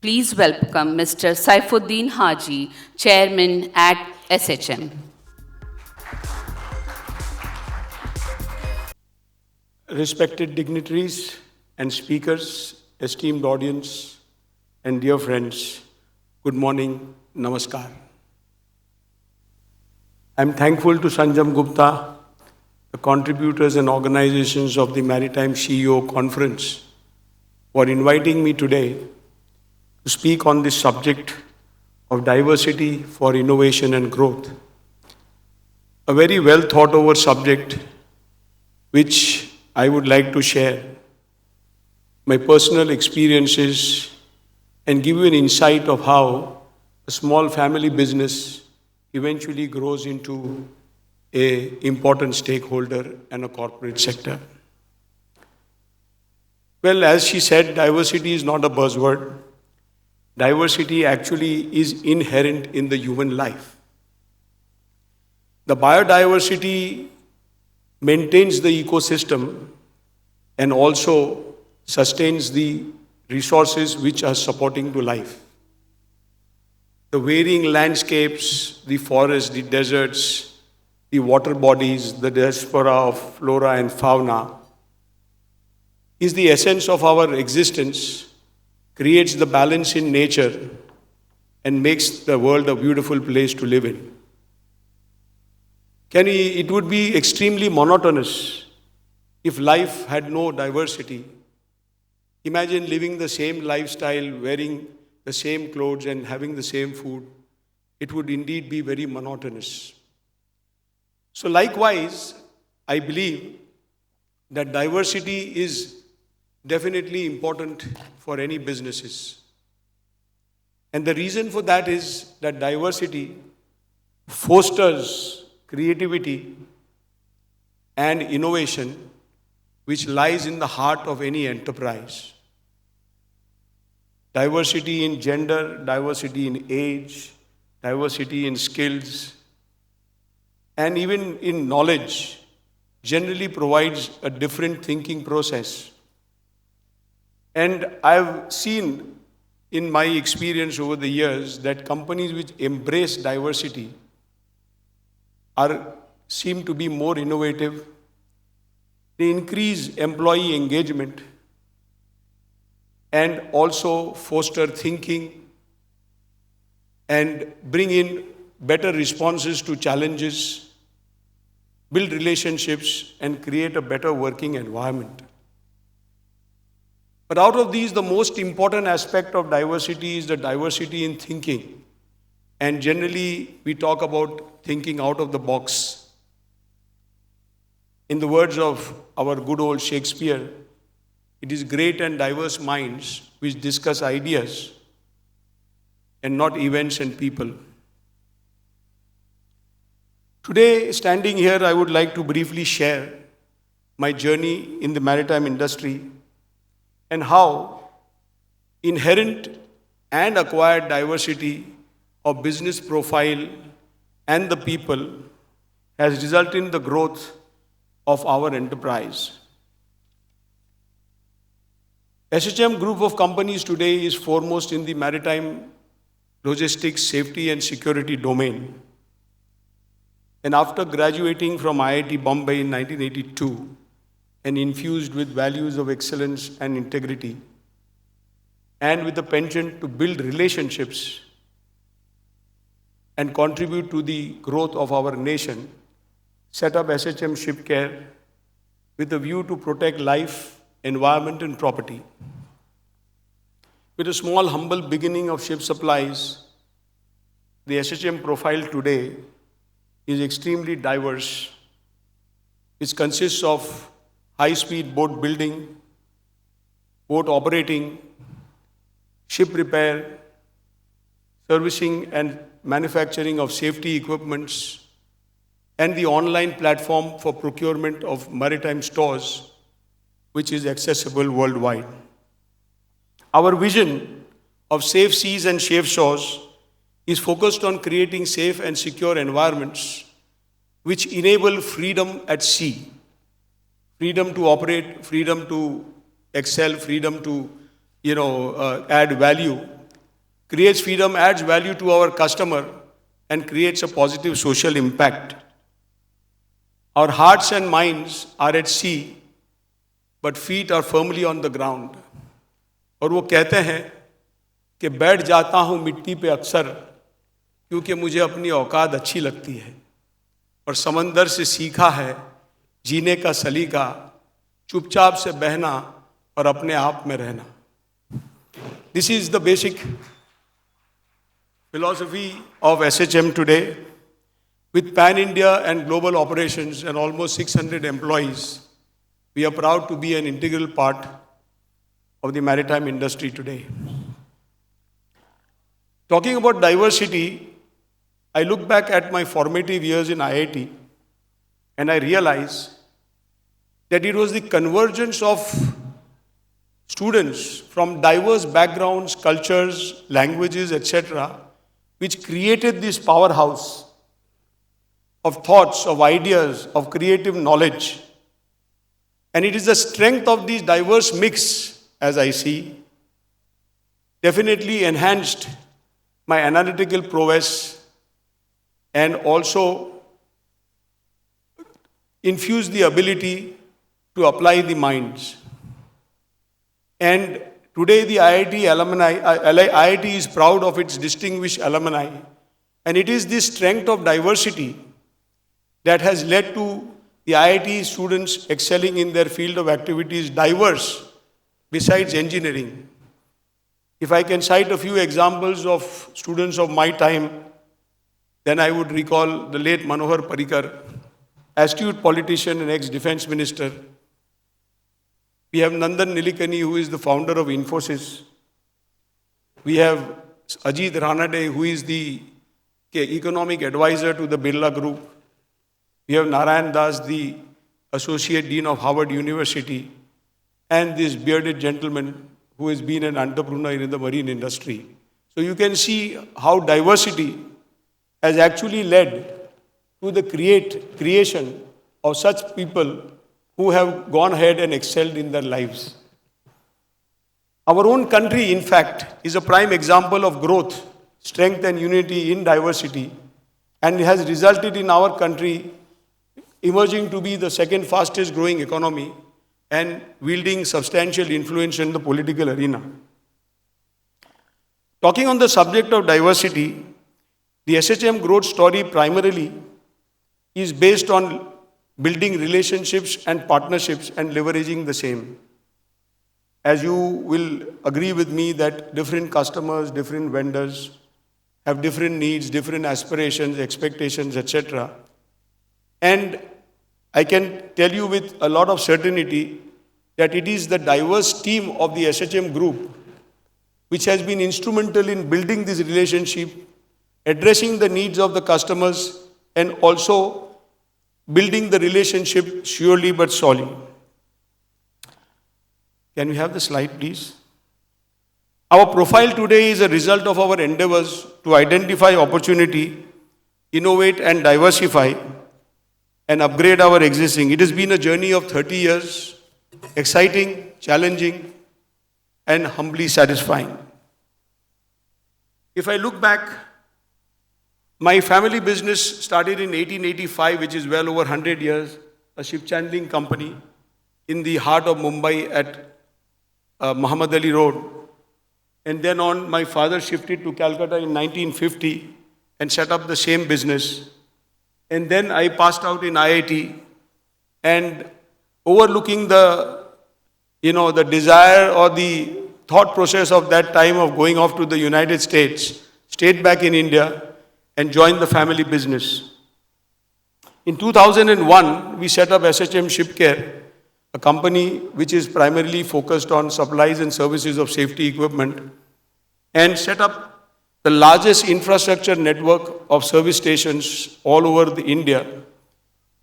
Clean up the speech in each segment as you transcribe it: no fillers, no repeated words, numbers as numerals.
Please welcome Mr. Saifuddin Hajee, Chairman at SHM. Respected dignitaries and speakers, esteemed audience, and dear friends, good morning, namaskar. I'm thankful to Sanjam Gupta, the contributors and organizations of the Maritime SheEO Conference, for inviting me today to speak on this subject of diversity for innovation and growth. A very well thought over subject which I would like to share my personal experiences and give you an insight of how a small family business eventually grows into an important stakeholder and a corporate sector. Well, as she said, diversity is not a buzzword. Diversity actually is inherent in the human life. The biodiversity maintains the ecosystem and also sustains the resources which are supporting to life. The varying landscapes, the forests, the deserts, the water bodies, the diaspora of flora and fauna is the essence of our existence, creates the balance in nature, and makes the world a beautiful place to live in. It would be extremely monotonous if life had no diversity. Imagine living the same lifestyle, wearing the same clothes and having the same food. It would indeed be very monotonous. So likewise, I believe that diversity is definitely important for any businesses. And the reason for that is that diversity fosters creativity and innovation, which lies in the heart of any enterprise. Diversity in gender, diversity in age, diversity in skills, and even in knowledge generally provides a different thinking process. And I've seen in my experience over the years that companies which embrace diversity seem to be more innovative. They increase employee engagement and also foster thinking and bring in better responses to challenges, build relationships, and create a better working environment. But out of these, the most important aspect of diversity is the diversity in thinking. And generally, we talk about thinking out of the box. In the words of our good old Shakespeare, it is great and diverse minds which discuss ideas and not events and people. Today, standing here, I would like to briefly share my journey in the maritime industry and how inherent and acquired diversity of business profile and the people has resulted in the growth of our enterprise. SHM Group of companies today is foremost in the maritime logistics, safety and security domain. And after graduating from IIT Bombay in 1982 and infused with values of excellence and integrity, and with the penchant to build relationships and contribute to the growth of our nation, set up SHM Shipcare with a view to protect life, environment and property. With a small, humble beginning of ship supplies, the SHM profile today is extremely diverse. It consists of high-speed boat building, boat operating, ship repair, servicing and manufacturing of safety equipments, and the online platform for procurement of maritime stores, which is accessible worldwide. Our vision of safe seas and safe shores is focused on creating safe and secure environments which enable freedom at sea, freedom to operate, freedom to excel, freedom to add value, creates freedom, adds value to our customer, and creates a positive social impact. Our hearts and minds are at sea, but feet are firmly on the ground. और वो कहते हैं कि बैठ जाता हूँ मिट्टी पे अक्सर क्योंकि मुझे अपनी औकात अच्छी लगती है और समंदर से सीखा है जीने का सलीका, चुपचाप से बहना और अपने आप में रहना. This is the basic philosophy of SHM today. With pan-India and global operations and almost 600 employees, we are proud to be an integral part of the maritime industry today. Talking about diversity, I look back at my formative years in IIT and I realize that it was the convergence of students from diverse backgrounds, cultures, languages, etc., which created this powerhouse of thoughts, of ideas, of creative knowledge. And it is the strength of this diverse mix, as I see, definitely enhanced my analytical prowess and also infused the ability to apply the minds. And today the IIT is proud of its distinguished alumni. And it is this strength of diversity that has led to the IIT students excelling in their field of activities diverse besides engineering. If I can cite a few examples of students of my time, then I would recall the late Manohar Parrikar, astute politician and ex-defense minister. We have Nandan Nilikani, who is the founder of Infosys. We have Ajit Ranade, who is the economic advisor to the Birla Group. We have Narayan Das, the Associate Dean of Harvard University, and this bearded gentleman who has been an entrepreneur in the marine industry. So you can see how diversity has actually led to the creation of such people who have gone ahead and excelled in their lives. Our own country, in fact, is a prime example of growth, strength and unity in diversity, and it has resulted in our country emerging to be the second fastest growing economy and wielding substantial influence in the political arena. Talking on the subject of diversity, the SHM growth story primarily is based on building relationships and partnerships and leveraging the same. As you will agree with me that different customers, different vendors have different needs, different aspirations, expectations, etc. And I can tell you with a lot of certainty that it is the diverse team of the SHM group which has been instrumental in building this relationship, addressing the needs of the customers, and also building the relationship surely but surely. Can we have the slide, please? Our profile today is a result of our endeavors to identify opportunity, innovate and diversify, and upgrade our existing. It has been a journey of 30 years, exciting, challenging, and humbly satisfying. If I look back, my family business started in 1885, which is well over 100 years, a ship chandling company in the heart of Mumbai at Muhammad Ali Road. And then on, my father shifted to Calcutta in 1950 and set up the same business. And then I passed out in IIT, and overlooking the desire or the thought process of that time of going off to the United States, stayed back in India and joined the family business. In 2001, we set up SHM Shipcare, a company which is primarily focused on supplies and services of safety equipment, and set up the largest infrastructure network of service stations all over India,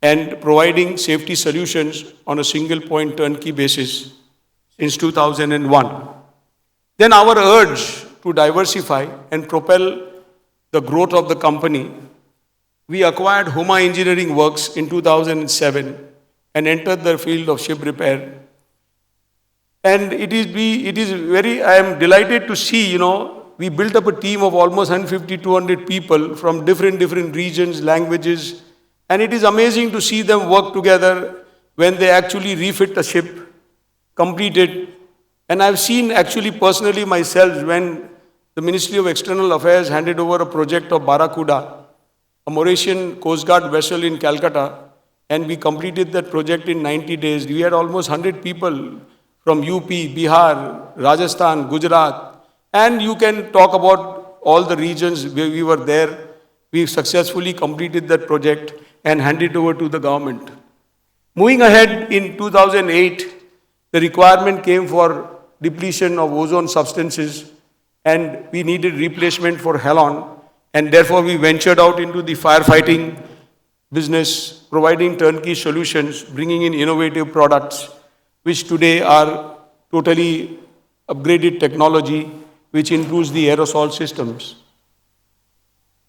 and providing safety solutions on a single point turnkey basis since 2001. Then our urge to diversify and propel the growth of the company, we acquired Homa Engineering Works in 2007 and entered the field of ship repair. And I am delighted to see, we built up a team of almost 150, 200 people from different regions, languages, and it is amazing to see them work together when they actually refit a ship, complete it. And I've seen actually personally myself when the Ministry of External Affairs handed over a project of Barracuda, a Mauritian Coast Guard vessel in Calcutta, and we completed that project in 90 days. We had almost 100 people from UP, Bihar, Rajasthan, Gujarat, and you can talk about all the regions where we were there. We successfully completed that project and handed it over to the government. Moving ahead, in 2008, the requirement came for depletion of ozone substances, and we needed replacement for halon, and therefore we ventured out into the firefighting business, providing turnkey solutions, bringing in innovative products, which today are totally upgraded technology, which includes the aerosol systems.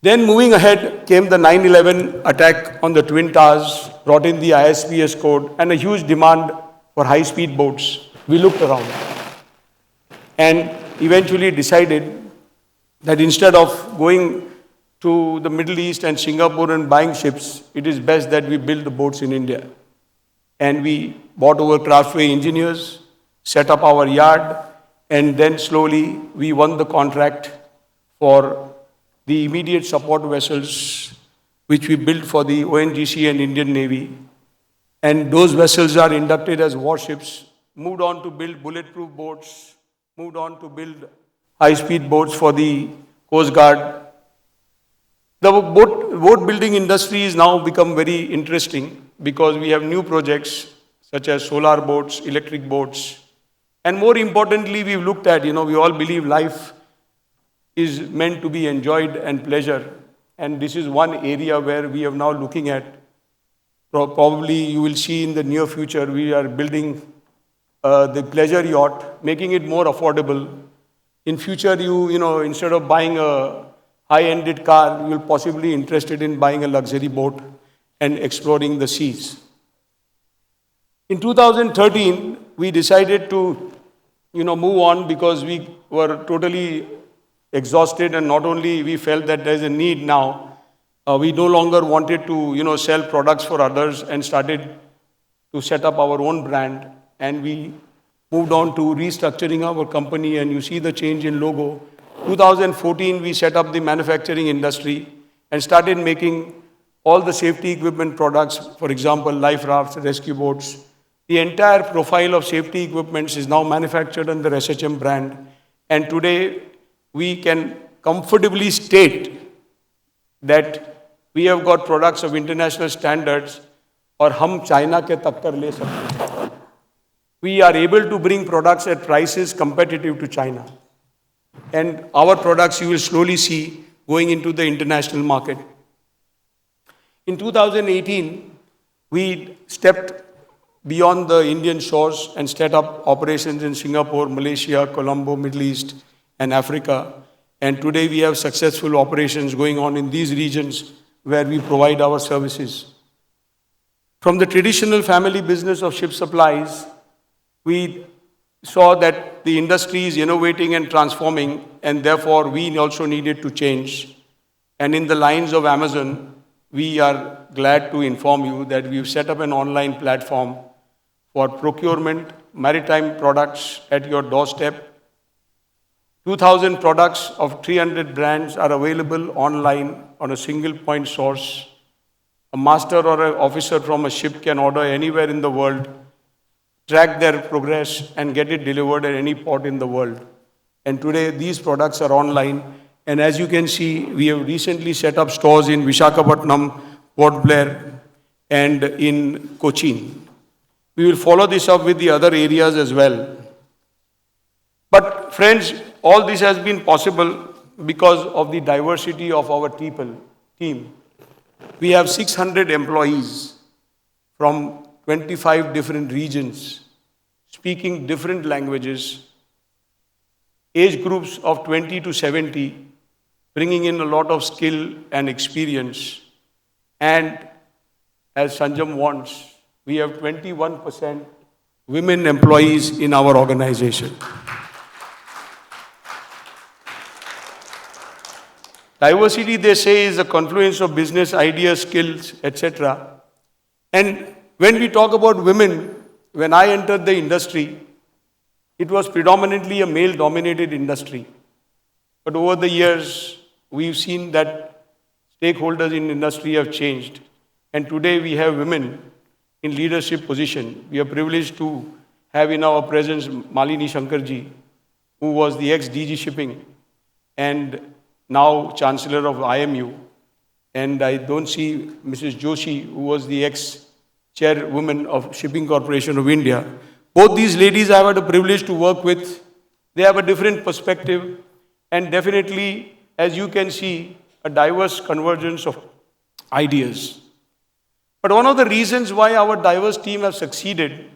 Then moving ahead came the 9/11 attack on the Twin Towers, brought in the ISPS code and a huge demand for high-speed boats. We looked around and eventually decided that instead of going to the Middle East and Singapore and buying ships, it is best that we build the boats in India. And we bought over craftway engineers, set up our yard, and then slowly we won the contract for the immediate support vessels, which we built for the ONGC and Indian Navy. And those vessels are inducted as warships, moved on to build bulletproof boats, moved on to build high-speed boats for the Coast Guard. The boat building industry has now become very interesting because we have new projects such as solar boats, electric boats. And more importantly, we've looked at, we all believe life is meant to be enjoyed and pleasure. And this is one area where we are now looking at. Probably you will see in the near future, we are building the pleasure yacht, making it more affordable. In future, instead of buying a high-ended car, you will possibly be interested in buying a luxury boat and exploring the seas. In 2013, we decided to, move on because we were totally exhausted, and not only we felt that there is a need now, we no longer wanted to, sell products for others and started to set up our own brand. And we moved on to restructuring our company, and you see the change in logo. 2014, we set up the manufacturing industry and started making all the safety equipment products, for example, life rafts, rescue boats. The entire profile of safety equipment is now manufactured under SHM brand. And today, we can comfortably state that we have got products of international standards, और हम China के टक्कर ले सकते हैं. We are able to bring products at prices competitive to China. And our products you will slowly see going into the international market. In 2018, we stepped beyond the Indian shores and set up operations in Singapore, Malaysia, Colombo, Middle East, and Africa. And today we have successful operations going on in these regions where we provide our services. From the traditional family business of ship supplies, we saw that the industry is innovating and transforming, and therefore we also needed to change. And in the lines of Amazon, we are glad to inform you that we've set up an online platform for procurement, maritime products at your doorstep. 2,000 products of 300 brands are available online on a single point source. A master or an officer from a ship can order anywhere in the world, track their progress, and get it delivered at any port in the world. And today, these products are online. And as you can see, we have recently set up stores in Visakhapatnam, Port Blair, and in Cochin. We will follow this up with the other areas as well. But friends, all this has been possible because of the diversity of our team. We have 600 employees from 25 different regions, speaking different languages, age groups of 20 to 70, bringing in a lot of skill and experience. And as Sanjam wants, we have 21% women employees in our organization. Diversity, they say, is a confluence of business ideas, skills, etc. And when we talk about women, when I entered the industry, it was predominantly a male-dominated industry. But over the years, we've seen that stakeholders in industry have changed. And today we have women in leadership position. We are privileged to have in our presence Malini Shankarji, who was the ex-DG Shipping and now Chancellor of IMU. And I don't see Mrs. Joshi, who was the ex-chairwoman of Shipping Corporation of India. Both these ladies I have had a privilege to work with. They have a different perspective and definitely, as you can see, a diverse convergence of ideas. But one of the reasons why our diverse team has succeeded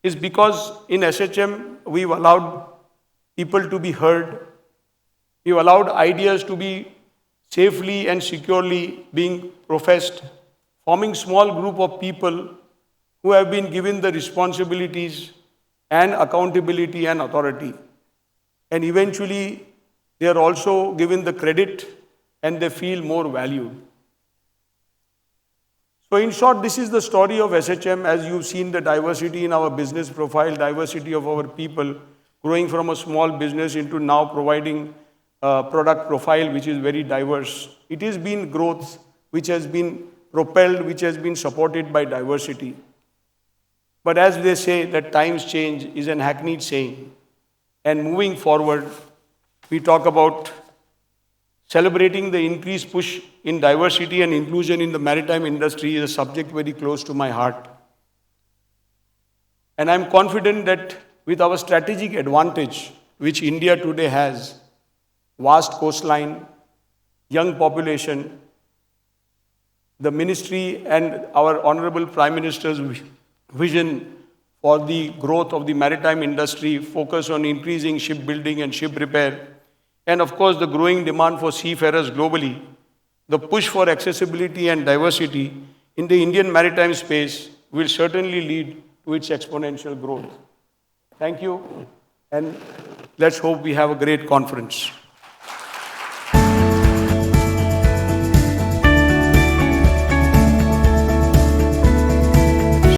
is because in SHM, we've allowed people to be heard. We've allowed ideas to be safely and securely being professed, forming small group of people who have been given the responsibilities and accountability and authority. And eventually, they are also given the credit and they feel more valued. So in short, this is the story of SHM. As you've seen the diversity in our business profile, diversity of our people, growing from a small business into now providing a product profile which is very diverse. It has been growth which has been propelled, which has been supported by diversity. But as they say that times change is an hackneyed saying. And moving forward, we talk about celebrating the increased push in diversity and inclusion in the maritime industry is a subject very close to my heart. And I'm confident that with our strategic advantage, which India today has, vast coastline, young population, the ministry and our Honorable Prime Minister's vision for the growth of the maritime industry, focus on increasing shipbuilding and ship repair, and of course the growing demand for seafarers globally, the push for accessibility and diversity in the Indian maritime space will certainly lead to its exponential growth. Thank you, and let's hope we have a great conference.